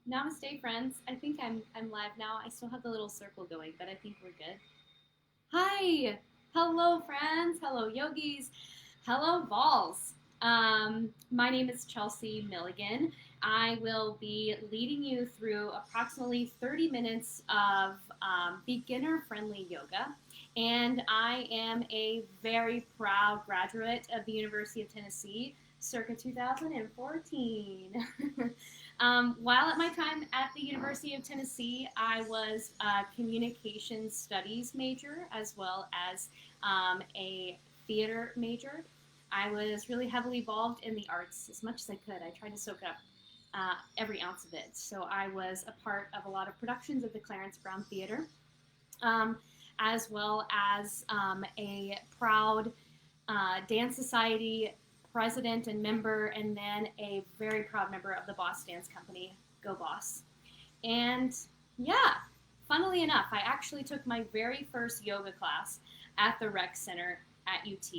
Namaste, friends. I think I'm live now. I still have the little circle going, but I think we're good. Hi, hello, friends. Hello, yogis. Hello, Vols. My name is Chelsea Milligan. I will be leading you through approximately 30 minutes of beginner-friendly yoga, and I am a very proud graduate of the University of Tennessee, circa 2014. While at my time at the University of Tennessee, I was a communications studies major as well as a theater major. I was really heavily involved in the arts as much as I could. I tried to soak up every ounce of it. So I was a part of a lot of productions of the Clarence Brown Theater, um, as well as a proud Dance Society president and member, and then a very proud member of the Boss Dance Company. Go Boss. And yeah, funnily enough, I actually took my very first yoga class at the rec center at UT,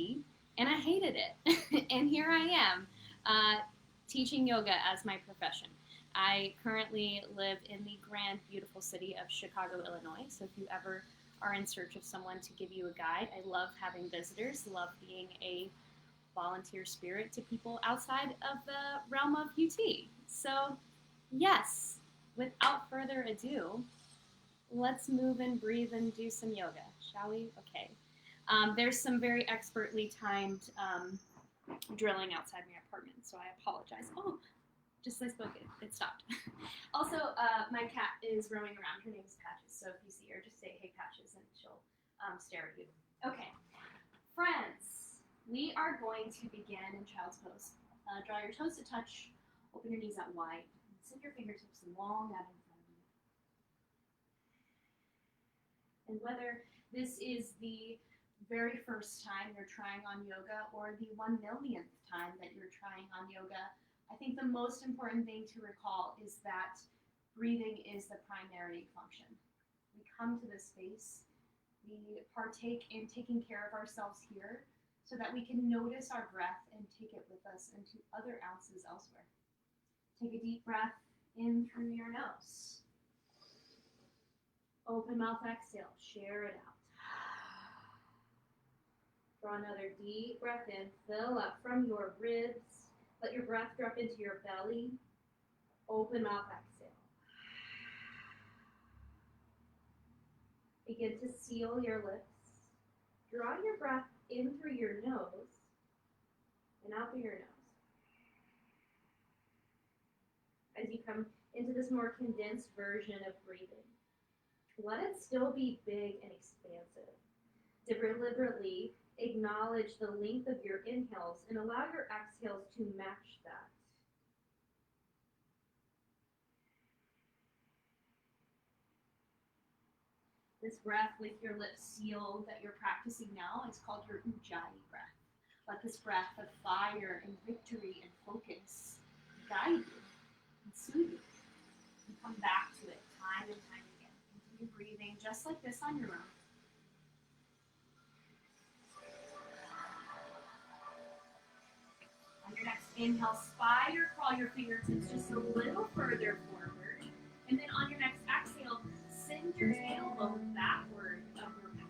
and I hated it. And here I am, teaching yoga as my profession. I currently live in the grand, beautiful city of Chicago, Illinois. So if you ever are in search of someone to give you a guide, I love having visitors, love being a volunteer spirit to people outside of the realm of UT. So, yes, without further ado, let's move and breathe and do some yoga, shall we? Okay. There's some very expertly timed drilling outside my apartment, so I apologize. Oh, just as I spoke, it stopped. Also, my cat is roaming around. Her name is Patches, so if you see her, just say, hey, Patches, and she'll stare at you. Okay. Friends, we are going to begin in child's pose. Draw your toes to touch, open your knees out wide, and send your fingertips long out in front of you. And whether this is the very first time you're trying on yoga or the 1 millionth time that you're trying on yoga, I think the most important thing to recall is that breathing is the primary function. We come to this space, we partake in taking care of ourselves here so that we can notice our breath and take it with us into other ounces elsewhere. Take a deep breath in through your nose. Open mouth exhale, share it out. Draw another deep breath in, fill up from your ribs. Let your breath drop into your belly. Open mouth exhale. Begin to seal your lips. Draw your breath in through your nose and out through your nose. As you come into this more condensed version of breathing, let it still be big and expansive. Deliberately acknowledge the length of your inhales and allow your exhales to match that. This breath with your lips sealed that you're practicing now is called your Ujjayi breath. Let this breath of fire and victory and focus guide you and soothe you. And come back to it time and time again. Continue breathing just like this on your own. On your next inhale, spider crawl your fingertips just a little further forward. And then on your next exhale, send your tailbone backward of your back.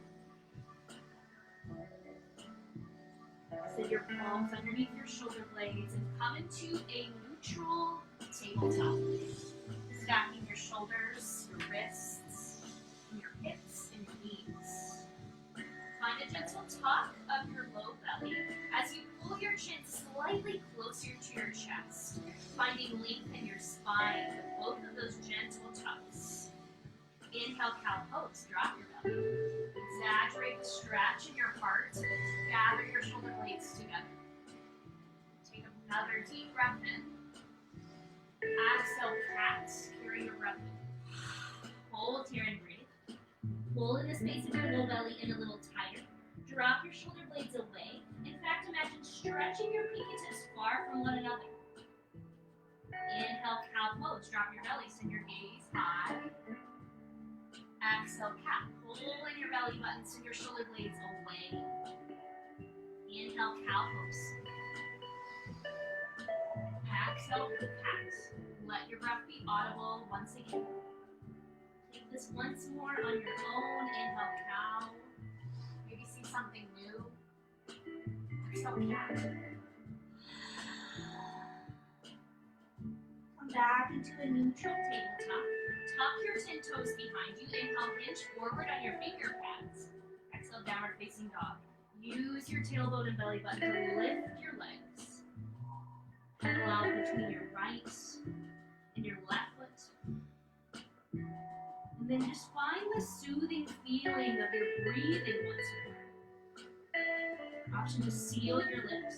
Send your palms underneath your shoulder blades and come into a neutral tabletop. Stacking your shoulders, your wrists, and your hips and knees. Find a gentle tuck of your low belly as you pull your chin slightly closer to your chest, finding length in your spine with both of those gentle tucks. Inhale, cow pose, drop your belly. Exaggerate the stretch in your heart. Gather your shoulder blades together. Take another deep breath in. Exhale, cat. Carry your breath in. Hold here and breathe. Pull in the space of your low belly in a little tighter. Drop your shoulder blades away. In fact, imagine stretching your pinky tips far from one another. Inhale, cow pose. Drop your belly. Send your gaze high. Exhale, cat. Pull in your belly button. Send your shoulder blades away. Inhale, cow pose. Exhale, cat. Let your breath be audible once again. Take this once more on your own. Inhale, cow. Maybe see something new. Exhale, cat. Come back into a neutral tabletop. Tuck your 10 toes behind you. Inhale, hinge forward on your finger pads. Exhale, downward facing dog. Use your tailbone and belly button to lift your legs. Pedal out between your right and your left foot. And then just find the soothing feeling of your breathing once more. Option to seal your lips.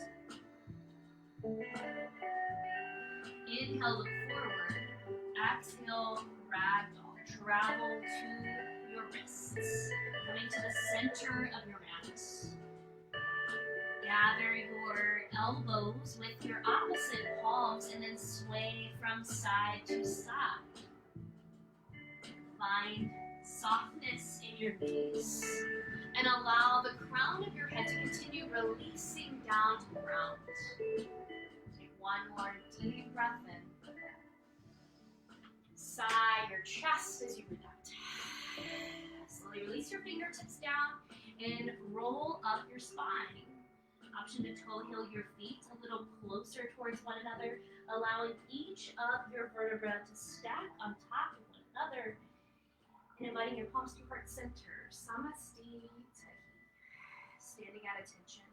Inhale, look forward. Exhale, ragdoll. Travel to your wrists. Coming to the center of your mat. Gather your elbows with your opposite palms and then sway from side to side. Find softness in your knees and allow the crown of your head to continue releasing down to the ground. Take one more deep breath in. Sigh your chest as you breathe out. Slowly release your fingertips down and roll up your spine. Option to toe heel your feet a little closer towards one another, allowing each of your vertebrae to stack on top of one another, and inviting your palms to heart center. Samasti Tahi. Standing at attention.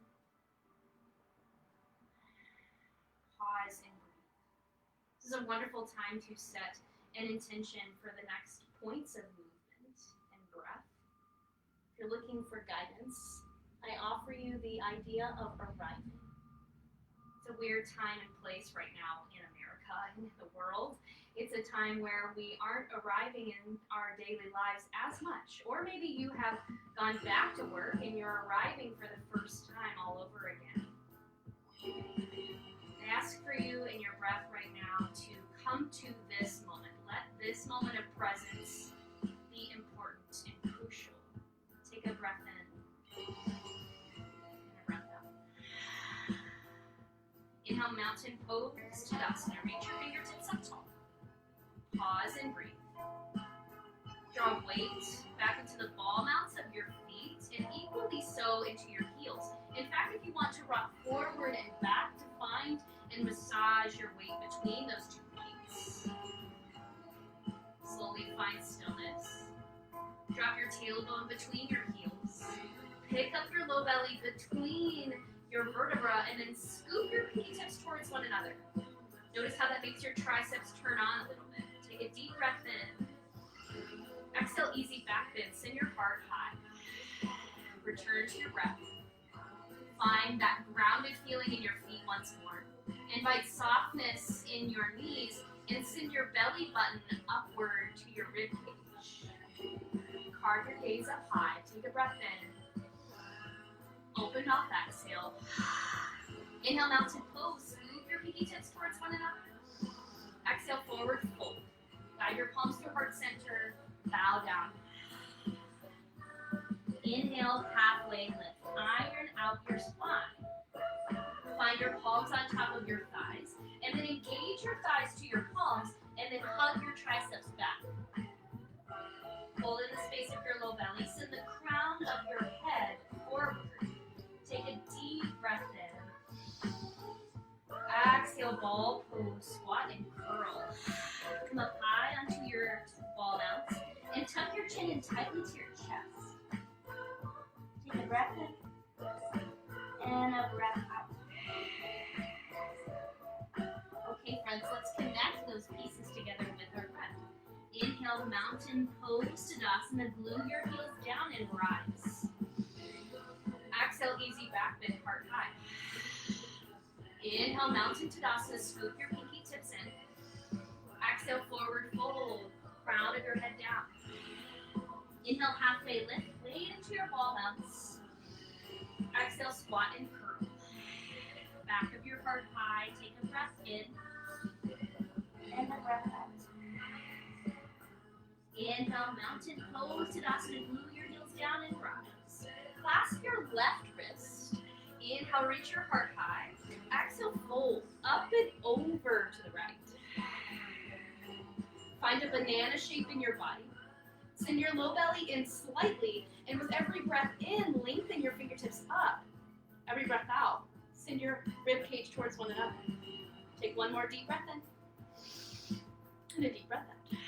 Pause and breathe. This is a wonderful time to set an intention for the next points of movement and breath. If you're looking for guidance, I offer you the idea of arriving. It's a weird time and place right now in America and the world. It's a time where we aren't arriving in our daily lives as much. Or maybe you have gone back to work and you're arriving for the first time all over again. I ask for you in your breath right now to come to this moment. Let this moment of presence be important and crucial. Take a breath in. Inhale, mountain pose, Tadasana. Reach your fingertips up tall. Pause and breathe. Draw weight back into the ball mounts of your feet and equally so into your heels. In fact, if you want to rock forward and back to find and massage your weight between those two feet. Slowly find stillness. Drop your tailbone between your heels. Pick up your low belly between your vertebra and then scoop your pinky tips towards one another. Notice how that makes your triceps turn on a little bit. Take a deep breath in. Exhale, easy back bend. Send your heart high. Return to your breath. Find that grounded feeling in your feet once more. Invite softness in your knees and send your belly button upward to your rib cage. Carve your gaze up high. Take a breath in. Open mouth, exhale. Inhale, mountain pose. Move your pinky tips towards one another. Exhale, forward fold. Guide your palms to heart center. Bow down. Inhale, halfway lift. Iron out your spine. Find your palms on top of your thighs. And then engage your thighs to your palms. And then hug your triceps back. Hold in the space of your low belly. Send the crown of your head forward. Take a deep breath in. Exhale, ball pose, squat and curl. Come up high onto your ball mounts and tuck your chin in tightly to your chest. Take a breath in and a breath out. Okay, friends, let's connect those pieces together with our breath. Inhale, mountain pose, Tadasana. Glue your heels down and rise. Exhale, easy back bend, heart high. Inhale, mountain Tadasana. Scoop your pinky tips in. Exhale, forward fold. Crown of your head down. Inhale, halfway lift. Weight into your ball mounts. Exhale, squat and curl. Back of your heart high. Take a breath in. And a breath out. Inhale, mountain pose, Tadasana. Glue your heels down and rise. Clasp your left wrist. Inhale, reach your heart high. Exhale, fold up and over to the right. banana shape in your body. Send your low belly in slightly, and with every breath in, lengthen your fingertips up. Every breath out, send your rib cage towards one another. Take one more deep breath in, and a deep breath out.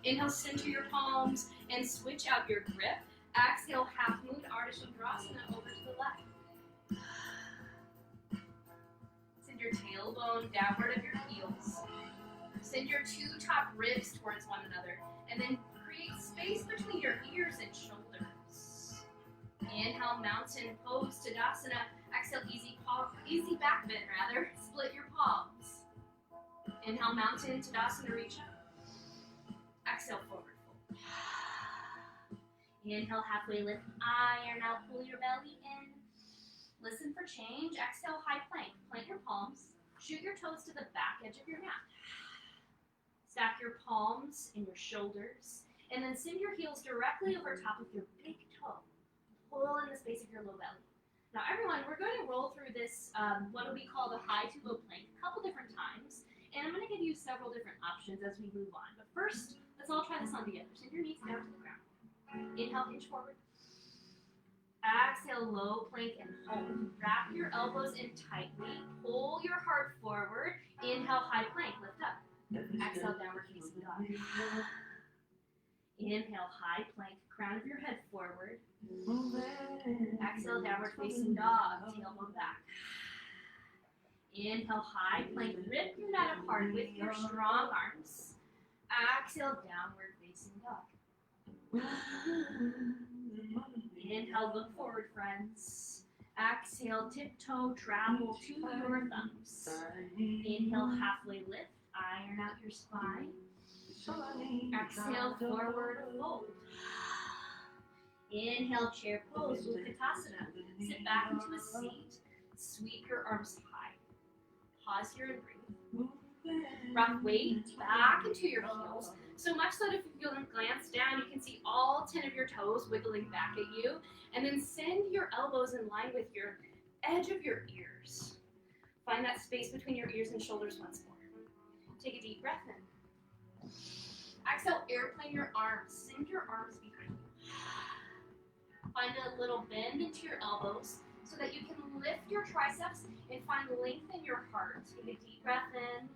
Inhale, center your palms, and switch out your grip. Exhale, half moon, Ardha Chandrasana over to the left. Send your tailbone downward of your heels. Send your two top ribs towards one another, and then create space between your ears and shoulders. Inhale, mountain pose, Tadasana. Exhale, easy back bend rather. Split your palms. Inhale, mountain, Tadasana, reach up. Exhale, forward fold. Inhale, halfway lift, iron out, pull your belly in. Listen for change. Exhale, high plank. Plant your palms. Shoot your toes to the back edge of your mat. Stack your palms in your shoulders, and then send your heels directly over top of your big toe. Pull in the space of your low belly. Now everyone, we're going to roll through this, what we call the high to low plank, a couple different times, and I'm going to give you several different options as we move on. But first, let's all try this on together. Send your knees down to the ground. Inhale, hinge forward. Exhale, low plank and hold. Wrap your elbows in tightly. Pull your heart forward. Inhale, high plank, lift up. Exhale, downward facing dog. Inhale, high plank, crown of your head forward. Exhale, downward facing dog, tailbone back. Inhale, high plank, rip your mat apart with your strong arms. Exhale, downward facing dog. Inhale, look forward, friends. Exhale, tiptoe, travel to your thumbs. Inhale, halfway lift. Iron out your spine. Exhale, forward fold. Inhale, chair pose, Utkatasana. Sit back into a seat. Sweep your arms high. Pause here and breathe. Rock weight back into your heels. So much so that if you glance down, you can see all 10 of your toes wiggling back at you. And then send your elbows in line with your edge of your ears. Find that space between your ears and shoulders once more. Take a deep breath in. Exhale, airplane your arms. Send your arms behind you. Find a little bend into your elbows so that you can lift your triceps and find length in your heart. Take a deep breath in.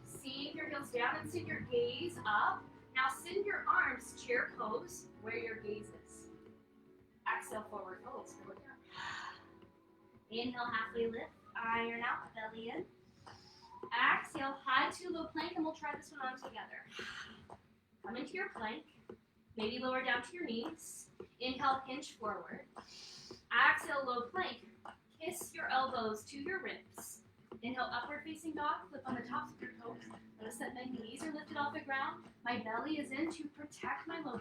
Sink your heels down and send your gaze up. Now send your arms, chair pose, where your gaze is. Exhale, forward fold. Slow it down. Inhale, halfway lift. Iron out, belly in. Exhale, high to low plank, and we'll try this one on together. Come into your plank, maybe lower down to your knees. Inhale, hinge forward. Exhale, low plank. Kiss your elbows to your ribs. Inhale, upward facing dog, flip on the tops of your toes. Notice that my knees are lifted off the ground. My belly is in to protect my low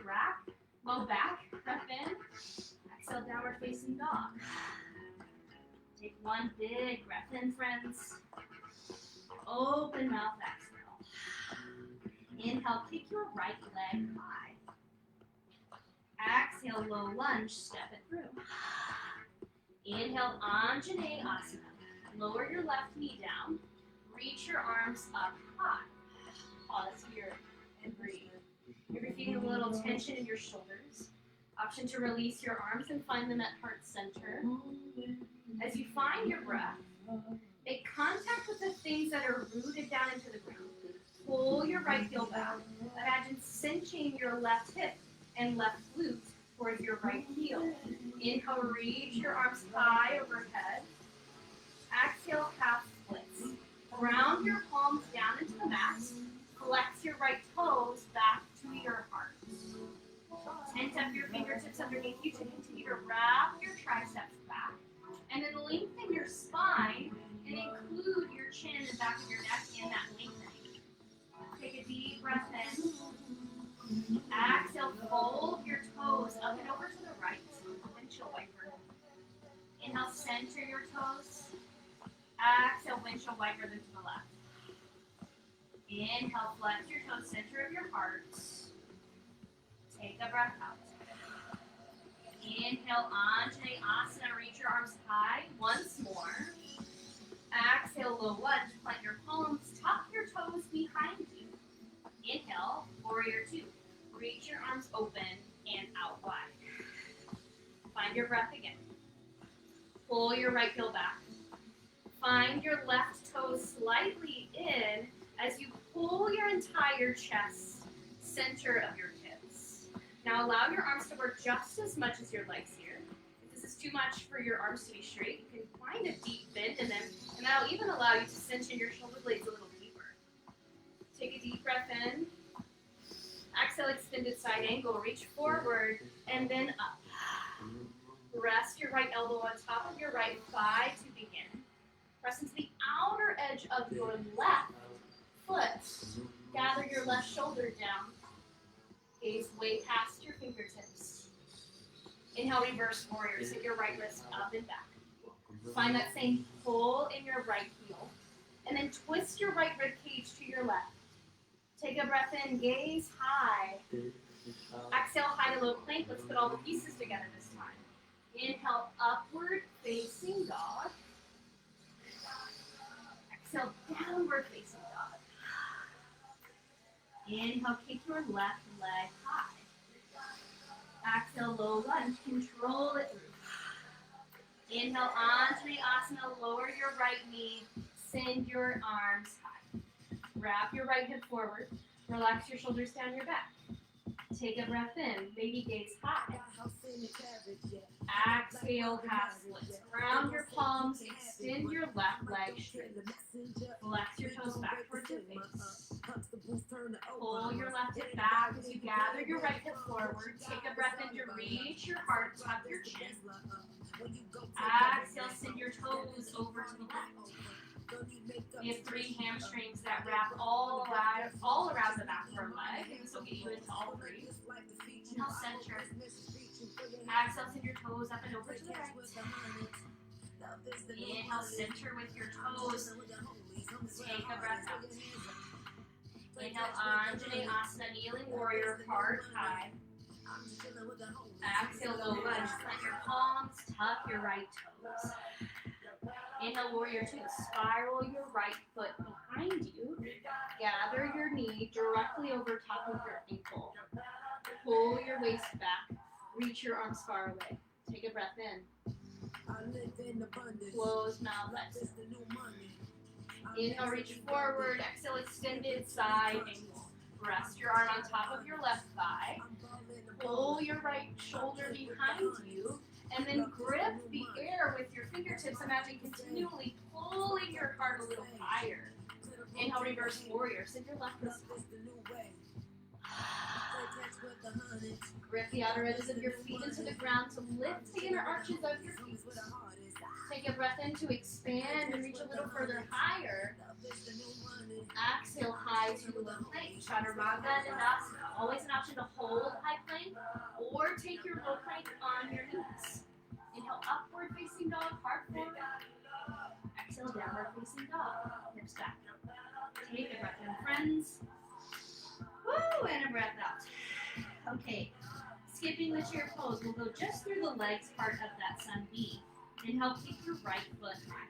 back, breath in. Exhale, downward facing dog. Take one big breath in, friends. Open mouth, exhale. Inhale, kick your right leg high. Exhale, low lunge, step it through. Inhale, Anjaneyasana. Lower your left knee down. Reach your arms up high. Pause here and breathe. You're feeling a little tension in your shoulders. Option to release your arms and find them at heart center. As you find your breath, make contact with the things that are rooted down into the ground. Pull your right heel back. Imagine cinching your left hip and left glute towards your right heel. Inhale, reach your arms high overhead. Exhale, half splits. Ground your palms down into the mat. Flex your right toes back to your heart. Tent up your fingertips underneath you to continue to wrap your triceps back. And then lengthen your spine and include your chin and back of your neck in that lengthening. Take a deep breath in. Exhale, fold your toes up and over to the right. Windshield wiper. Inhale, center your toes. Exhale, windshield wiper them to the left. Inhale, flex your toes, center of your heart. Take a breath out. Inhale, Anjaneyasana, reach your arms high. Once more. Exhale, low lunge, plant your palms, tuck your toes behind you. Inhale, warrior two. Reach your arms open and out wide. Find your breath again. Pull your right heel back. Find your left toe slightly in as you pull your entire chest center of your hips. Now allow your arms to work just as much as your legs here. If this is too much for your arms to be straight, you can find a deep bend in them, and that'll even allow you to cinch in your shoulder blades a little deeper. Take a deep breath in. Exhale, extended side angle. Reach forward and then up. Rest your right elbow on top of your right thigh to begin. Press into the outer edge of your left foot. Gather your left shoulder down. Gaze way past your fingertips. Inhale, reverse warrior. Sit your right wrist up and back. Find that same pull in your right heel. And then twist your right rib cage to your left. Take a breath in, gaze high. Exhale, high to low plank. Let's put all the pieces together this time. Inhale, upward facing dog. Exhale, downward facing dog. Inhale, kick your left leg high. Exhale, low lunge, control it through. Inhale, Anjaneyasana, lower your right knee, send your arms high. Wrap your right hip forward, relax your shoulders down your back. Take a breath in, baby gaze high. Exhale, half splits. Ground your palms, extend your left leg straight. Flex your toes back towards your face. Pull your left hip back as you gather your right hip forward. Take a breath in to reach your heart, tuck your chin. Exhale, send your toes over to the left. We have 3 hamstrings that wrap all around the back of our leg. This will get you into all 3. Inhale, center. Exhale, send your toes up and over to the right. Inhale, center with your toes. Take a breath out. Inhale, Anjaneyasana, kneeling warrior, heart high. Exhale, low lunge. Plant your palms, tuck your right toes. Inhale, warrior two. Spiral your right foot behind you. Gather your knee directly over top of your ankle. Pull your waist back. Reach your arms far away. Take a breath in. Close mouth, exhale. Inhale, reach forward. Exhale, extended side angle. Rest your arm on top of your left thigh. Pull your right shoulder behind you. And then grip the air with your fingertips. Imagine continually pulling your heart a little higher. Inhale, reverse warrior. Send your left wrist grip the outer edges of your feet into the ground to lift the inner arches of your feet. Take a breath in to expand and reach a little further higher. Exhale, high to the low plank. Chaturanga Dandasana. Always an option to hold high plank or take your low plank on your knees. Inhale, upward facing dog, heart forward. Exhale, downward facing dog, hips back. Take a breath in, friends. Woo, and a breath out. Okay, skipping the chair pose, we'll go just through the legs part of that sun B. Inhale, keep your right foot high.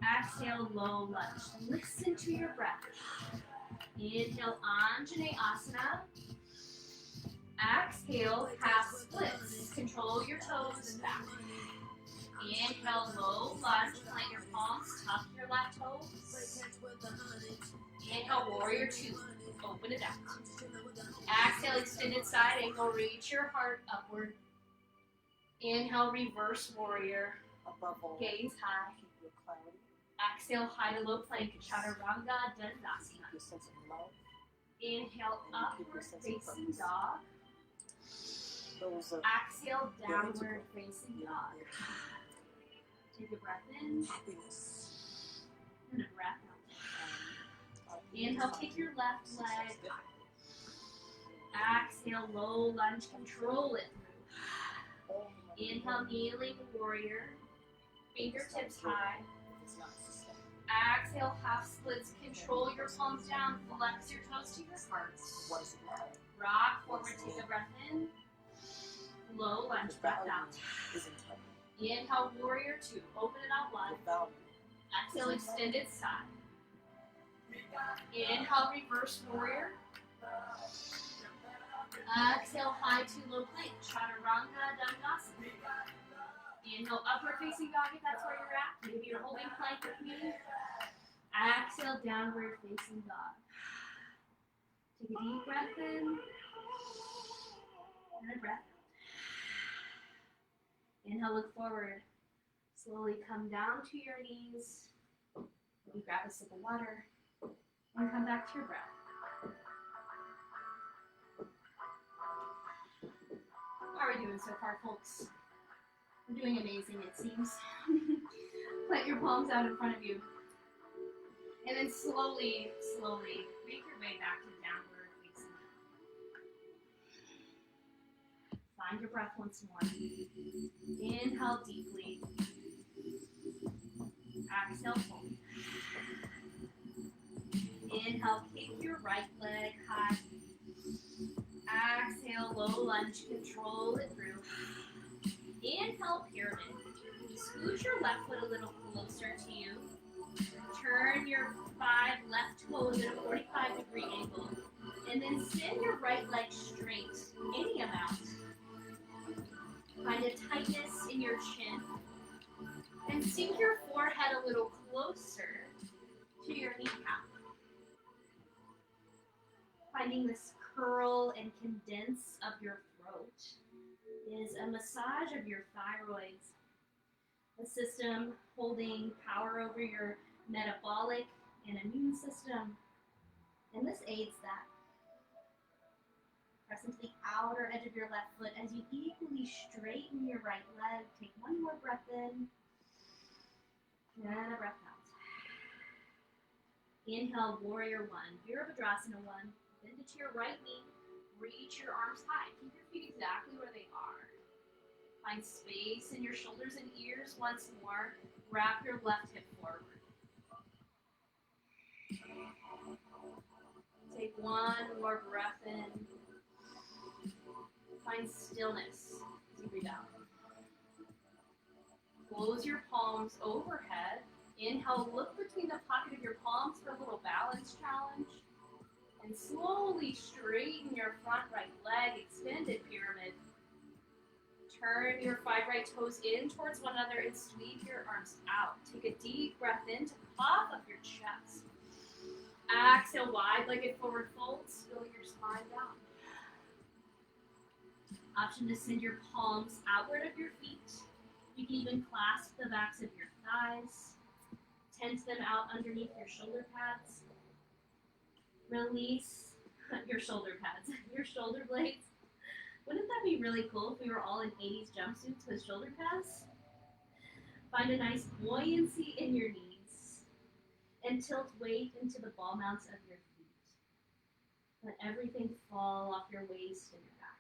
Exhale, low lunge. Listen to your breath. Inhale, Anjaneyasana. Exhale, half splits. Control your toes back. Inhale, low lunge. Plant your palms, tuck your left toes. Inhale, warrior two. Open it out. Exhale, extended side angle. Reach your heart upward. Inhale, reverse warrior. Gaze high. Exhale, high to low plank. Chaturanga Dandasana. Inhale, upward facing dog. Exhale, downward facing dog. Take a breath in. And a breath out. Inhale, take your left leg high. Exhale, low lunge, control it through. Inhale, kneeling warrior. Fingertips high. Exhale, half splits. Control your palms down. Flex your toes to your heart. Rock forward, take a breath in. Low lunge, breath out. Inhale, warrior two. Open it out wide. Exhale, extended side. Inhale, reverse warrior. Exhale, high to low plank, chaturanga dandasana. Inhale, upward facing dog if that's where you're at. Maybe you're holding plank with me. Exhale, downward facing dog. Take a deep breath in. And a breath out. Inhale, look forward. Slowly come down to your knees. Maybe grab a sip of water. And come back to your breath. How are we doing so far, folks? We're doing amazing, it seems. Plant your palms out in front of you. And then slowly, slowly make your way back to downward facing dog. Find your breath once more. Inhale deeply. Exhale fully. Inhale, kick your right leg high. Exhale, low lunge, control it through. Inhale, pyramid. Scooch your left foot a little closer to you. Turn your 5 left toes at a 45-degree angle. And then send your right leg straight, any amount. Find a tightness in your chin. And sink your forehead a little closer to your kneecap. Finding this curl and condense of your throat is a massage of your thyroids, a system holding power over your metabolic and immune system, and this aids that. Press into the outer edge of your left foot as you equally straighten your right leg. Take one more breath in, and a breath out. Inhale, warrior one, Virabhadrasana one. Bend it to your right knee, reach your arms high. Keep your feet exactly where they are. Find space in your shoulders and ears once more. Wrap your left hip forward. Take one more breath in. Find stillness as you breathe out. Close your palms overhead. Inhale, look between the pocket of your palms for a little balance challenge. And slowly straighten your front right leg, extended pyramid. Turn your 5 right toes in towards one another and sweep your arms out. Take a deep breath in to puff up your chest. Exhale, wide-legged forward fold. Spill your spine down. Option to send your palms outward of your feet. You can even clasp the backs of your thighs. Tense them out underneath your shoulder pads. Release your shoulder pads, your shoulder blades. Wouldn't that be really cool if we were all in 80s jumpsuits with shoulder pads? Find a nice buoyancy in your knees and tilt weight into the ball mounts of your feet. Let everything fall off your waist and your back.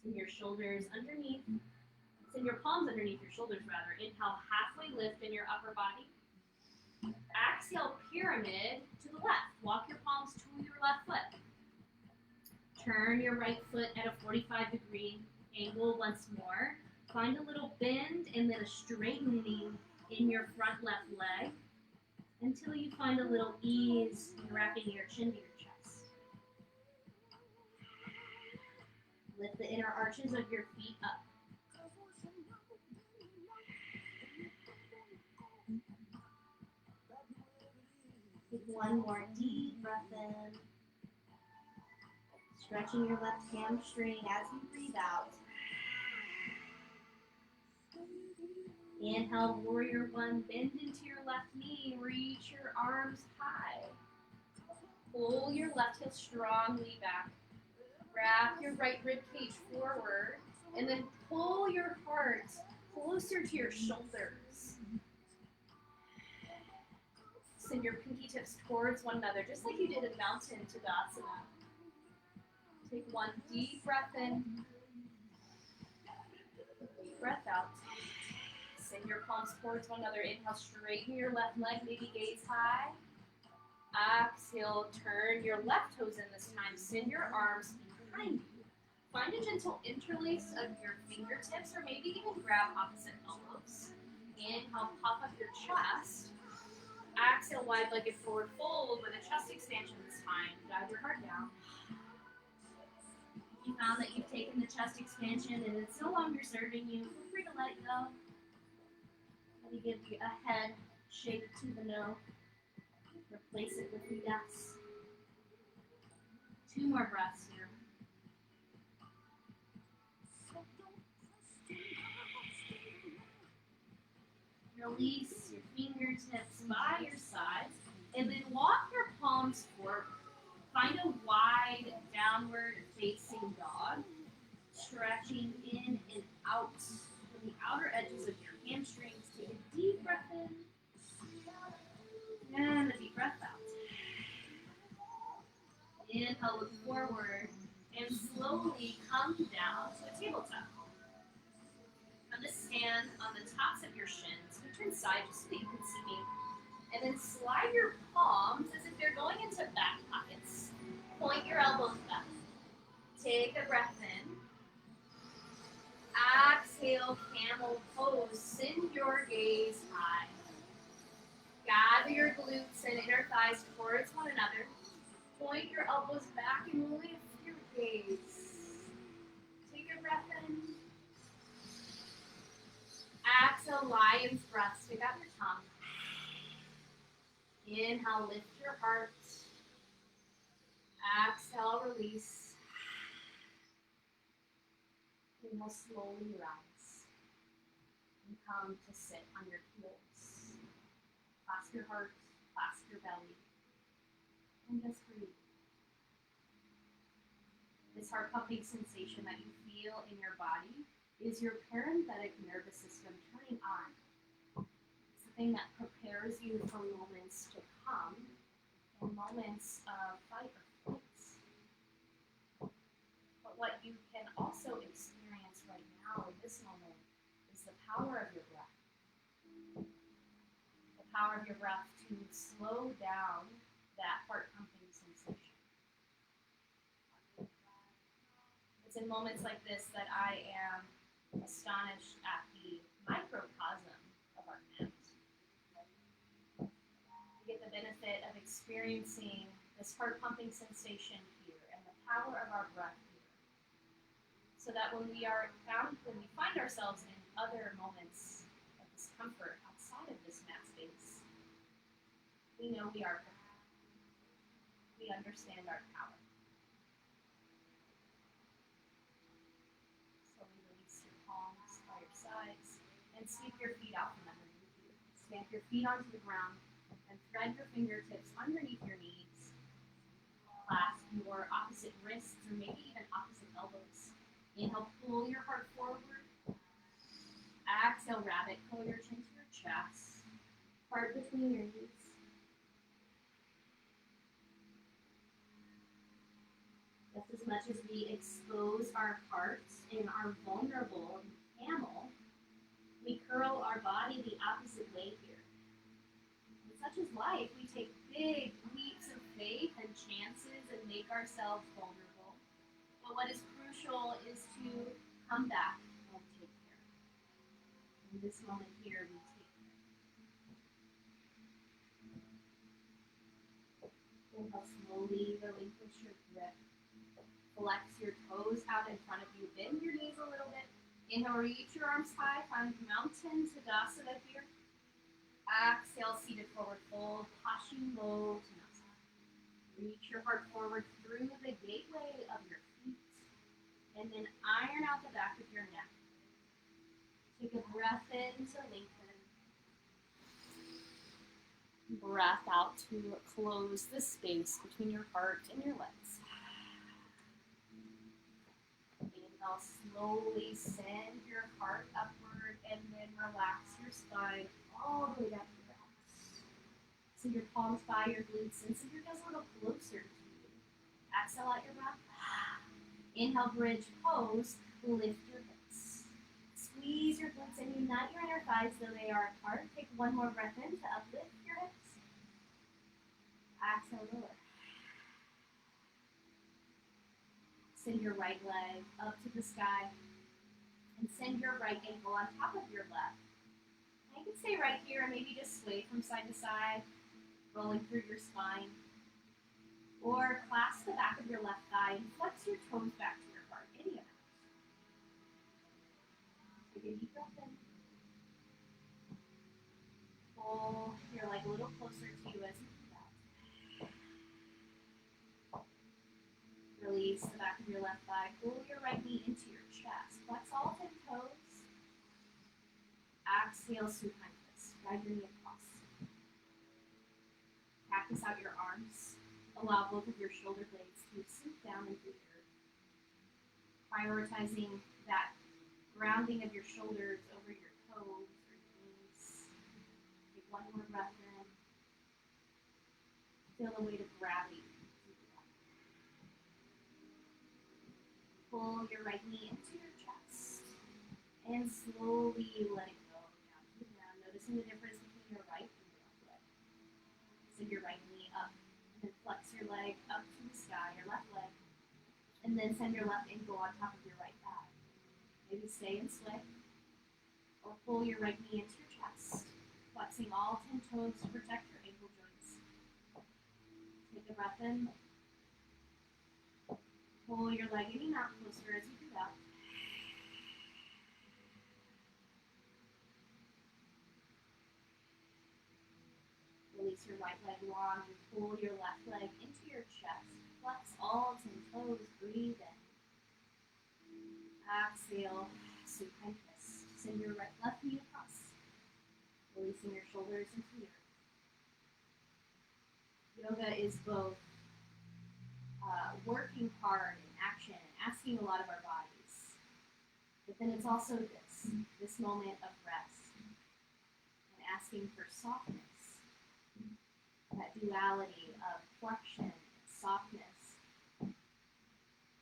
Send your shoulders underneath. Send your palms underneath your shoulders, rather. Inhale, halfway lift in your upper body. Exhale, pyramid to the left. Walk your palms to your left foot. Turn your right foot at a 45-degree angle once more. Find a little bend and then a straightening in your front left leg until you find a little ease in wrapping your chin to your chest. Lift the inner arches of your feet up. Take one more deep breath in. Stretching your left hamstring as you breathe out. Inhale, warrior one. Bend into your left knee. Reach your arms high. Pull your left hip strongly back. Wrap your right rib cage forward. And then pull your heart closer to your shoulders. Send your pinky tips towards one another, just like you did in Mountain Tadasana. Take one deep breath in. Deep breath out. Send your palms towards one another. Inhale, straighten your left leg, maybe gaze high. Exhale, turn your left toes in this time. Send your arms behind you. Find a gentle interlace of your fingertips, or maybe even grab opposite elbows. Inhale, puff up your chest. Exhale, wide-legged forward fold with a chest expansion this time. Dive your heart down. If you found that you've taken the chest expansion and it's no longer serving you, feel free to let it go. Let me give you a head shake to the no. Replace it with a yes. 2 more breaths here. Release your fingertips by your sides and then walk your palms forward. Find a wide downward facing dog, stretching in and out from the outer edges of your hamstrings. Take a deep breath in and a deep breath out. Inhale, look forward and slowly come down to a tabletop. I'm going to stand on the tops of your shins. Turn side just so that you can see me. And then slide your palms as if they're going into back pockets. Point your elbows back. Take a breath in. Exhale, camel pose. Send your gaze high. Gather your glutes and inner thighs towards one another. Point your elbows back and lift your gaze. Take a breath in. Exhale, lion's breath. Stick out your tongue. Inhale, lift your heart. Exhale, release. Inhale, slowly rise. And come to sit on your heels. Clasp your heart, clasp your belly. And just breathe. This heart pumping sensation that you feel in your body is your parasympathetic nervous system turning on. It's the thing that prepares you for moments to come and moments of fight or flight. But what you can also experience right now in this moment is the power of your breath. The power of your breath to slow down that heart pumping sensation. It's in moments like this that I am astonished at the microcosm of our planet. We get the benefit of experiencing this heart pumping sensation here and the power of our breath here. So that when we find ourselves in other moments of discomfort outside of this mat space, we know we are prepared. We understand our power. Slowly release your palms by your sides and sweep your feet out from underneath you. Stamp your feet onto the ground and thread your fingertips underneath your knees. Clasp your opposite wrists or maybe even opposite elbows. Inhale, pull your heart forward. Exhale, rabbit, pull your chin to your chest. Heart between your knees. Just as much as we expose our hearts and are vulnerable in camel, we curl our body the opposite way here. And such is life. We take big leaps of faith and chances and make ourselves vulnerable. But what is crucial is to come back and take care. In this moment here, we take care. Inhale, slowly relinquish your grip. Flex your toes out in front of you. Bend your knees a little bit. Inhale, reach your arms high. Find mountain Tadasana here. Exhale, seated forward fold. Paschimottanasana. Reach your heart forward through the gateway of your feet. And then iron out the back of your neck. Take a breath in to lengthen. Breath out to close the space between your heart and your legs. Inhale, slowly send your heart upward and then relax your spine all the way down to your ass. Send your palms by your glutes and send your guys a little closer to you. Exhale out your breath. Inhale, bridge pose. Lift your hips. Squeeze your glutes and unite your inner thighs so they are apart. Take one more breath in to uplift your hips. Exhale, lower. Send your right leg up to the sky and send your right ankle on top of your left. I could stay right here and maybe just sway from side to side, rolling through your spine. Or clasp the back of your left thigh and flex your toes back to your heart. Any of that. Take a deep breath in. Pull your leg a little closer to you as you breathe out. Release the back of your left thigh. Pull your right knee into your chest. Flex all 10 toes. Exhale, supine twist. Drag your knee across. Practice out your arms. Allow both of your shoulder blades to sink down into the earth. Prioritizing that grounding of your shoulders over your toes or your knees. Take one more breath in. Feel the weight of gravity. Pull your right knee into your chest and slowly let it go down to the ground, noticing the difference between your right and your left leg. Send your right knee up and flex your leg up to the sky, your left leg, and then send your left ankle on top of your right thigh. Maybe stay and sway, or pull your right knee into your chest, flexing all 10 toes to protect your ankle joints. Take a breath in. Pull your leg in and out closer as you breathe out. Release your right leg long and pull your left leg into your chest. Flex all 10 toes. Breathe in. Exhale. Supine twist. Send your left knee across. Releasing your shoulders into the earth. Yoga is both working hard in action, asking a lot of our bodies. But then it's also this moment of rest and asking for softness, that duality of flexion and softness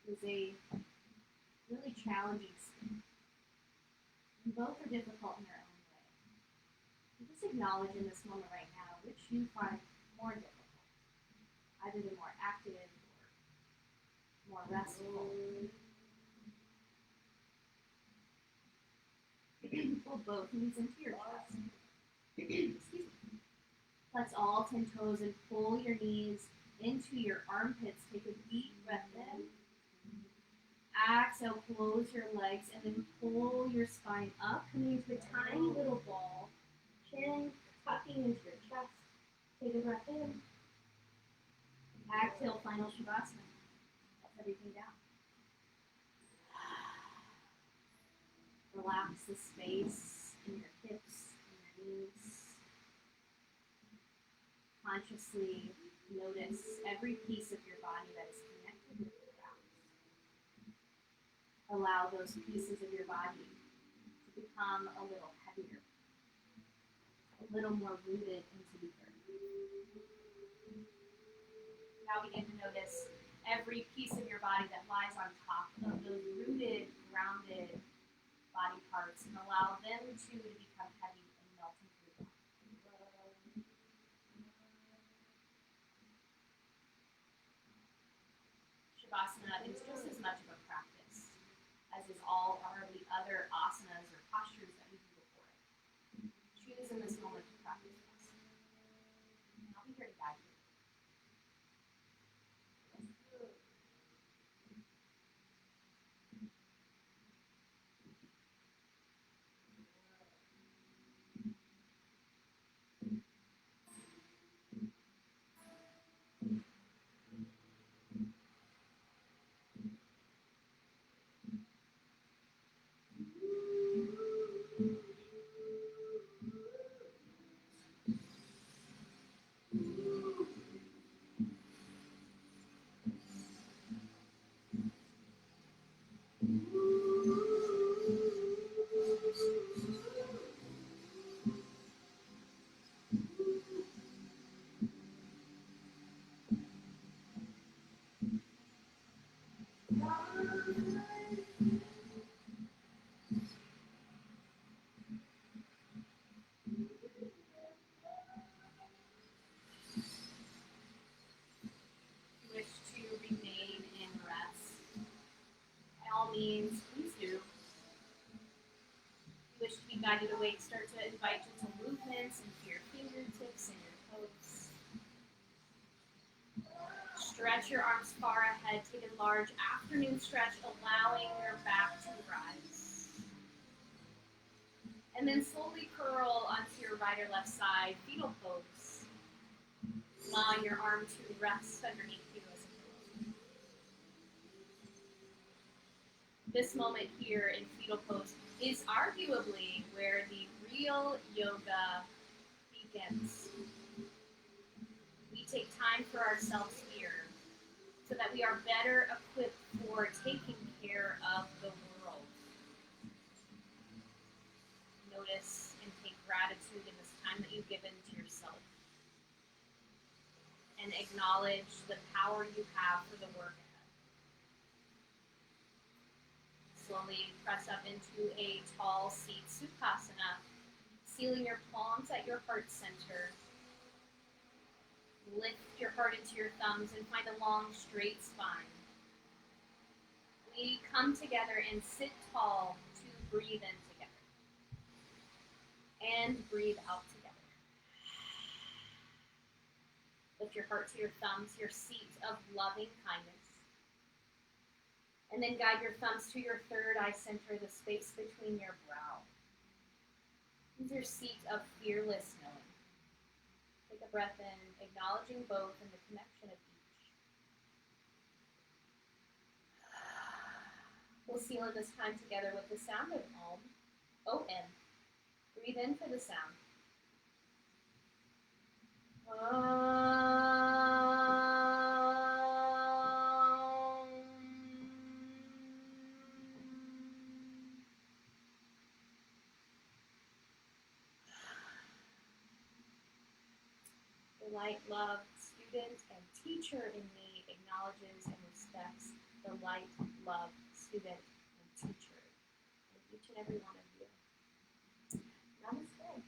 is a really challenging state. And both are difficult in their own way. You just acknowledge in this moment right now which you find more difficult, either the more active or more restful. Pull both knees into your chest. Excuse me. Flex all 10 toes and pull your knees into your armpits. Take a deep breath in. Exhale, close your legs, and then pull your spine up, coming into a tiny little ball. Chin tucking into your chest. Take a breath in. Exhale, final Shavasana. Let everything down. Relax the space in your hips and your knees. Consciously notice every piece of your body that is connected with the ground. Allow those pieces of your body to become a little heavier, a little more rooted into the earth. Now begin to notice every piece of your body that lies on top of those rooted, grounded body parts, and allow them too to become heavy and melt into the ground. Shavasana is just as much of a practice as is all of the other asanas or postures that we do before it. Choose in this moment to practice this. And I'll be here to guide you. Guided awake, start to invite gentle movements into your fingertips and your toes. Stretch your arms far ahead. Take a large afternoon stretch, allowing your back to rise. And then slowly curl onto your right or left side, fetal pose. Allowing your arm to rest underneath you as a pillow. This moment here in fetal pose is arguably where the real yoga begins. We take time for ourselves here so that we are better equipped for taking care of the world. Notice and take gratitude in this time that you've given to yourself. And acknowledge the power you have for the work ahead. Slowly press up into a tall seat Sukhasana, sealing your palms at your heart center. Lift your heart into your thumbs and find a long, straight spine. We come together and sit tall to breathe in together. And breathe out together. Lift your heart to your thumbs, your seat of loving kindness. And then guide your thumbs to your third eye center, the space between your brow. This is your seat of fearless knowing. Take a breath in, acknowledging both and the connection of each. We'll seal this time together with the sound of Om, O-M. Breathe in for the sound. The light, love, student, and teacher in me acknowledges and respects the light, love, student, and teacher in each and every one of you. Namaste.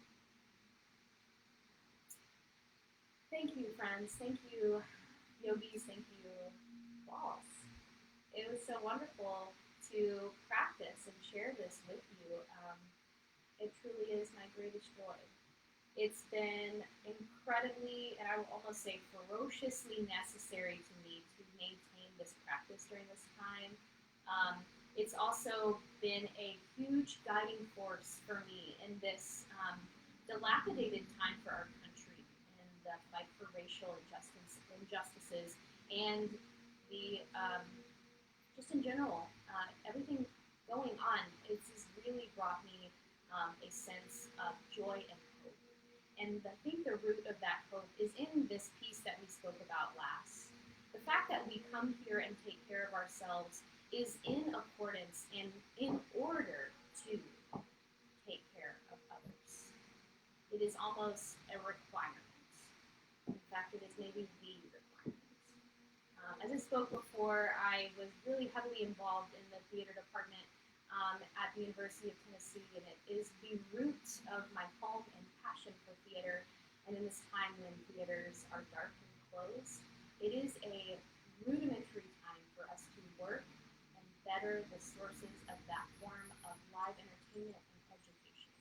Thank you, friends. Thank you, yogis. Thank you, balls. It was so wonderful to practice and share this with you. It truly is my greatest joy. It's been incredibly, and I will almost say ferociously necessary to me to maintain this practice during this time. It's also been a huge guiding force for me in this dilapidated time for our country and the fight for racial injustices and the just in general, everything going on. It's just really brought me a sense of joy and hope. And I think the root of that hope is in this piece that we spoke about last. The fact that we come here and take care of ourselves is in accordance and in order to take care of others. It is almost a requirement. In fact, it is maybe the requirement. As I spoke before, I was really heavily involved in the theater department at the University of Tennessee, and it is the root of my home and passion for theater. And in this time when theaters are dark and closed, it is a rudimentary time for us to work and better the sources of that form of live entertainment and education.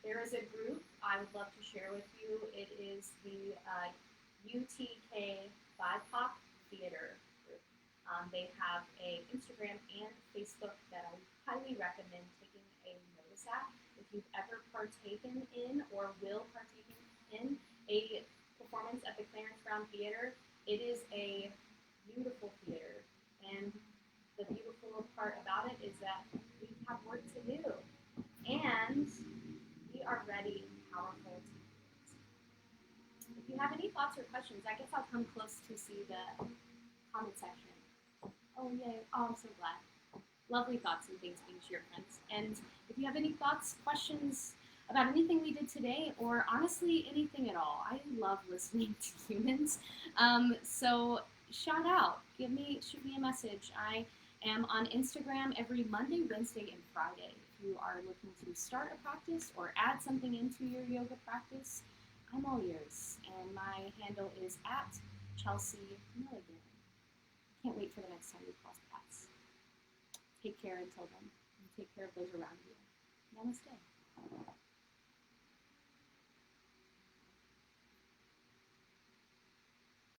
There is a group I would love to share with you. It is the UTK BIPOC Theater Group. They have an Instagram and Facebook that I highly recommend taking a notice at. If you've ever partaken in or will partake in a performance at the Clarence Brown Theater, it is a beautiful theater. And the beautiful part about it is that we have work to do. And we are ready and powerful to do it. If you have any thoughts or questions, I guess I'll come close to see the comment section. Oh, yay. Oh, I'm so glad. Lovely thoughts and things being shared, friends. And if you have any thoughts, questions about anything we did today, or honestly, anything at all, I love listening to humans. So shout out. Shoot me a message. I am on Instagram every Monday, Wednesday, and Friday. If you are looking to start a practice or add something into your yoga practice, I'm all ears. And my handle is at Chelsea Milligan. Can't wait for the next time we cross paths. Take care until then, and take care of those around you. Namaste.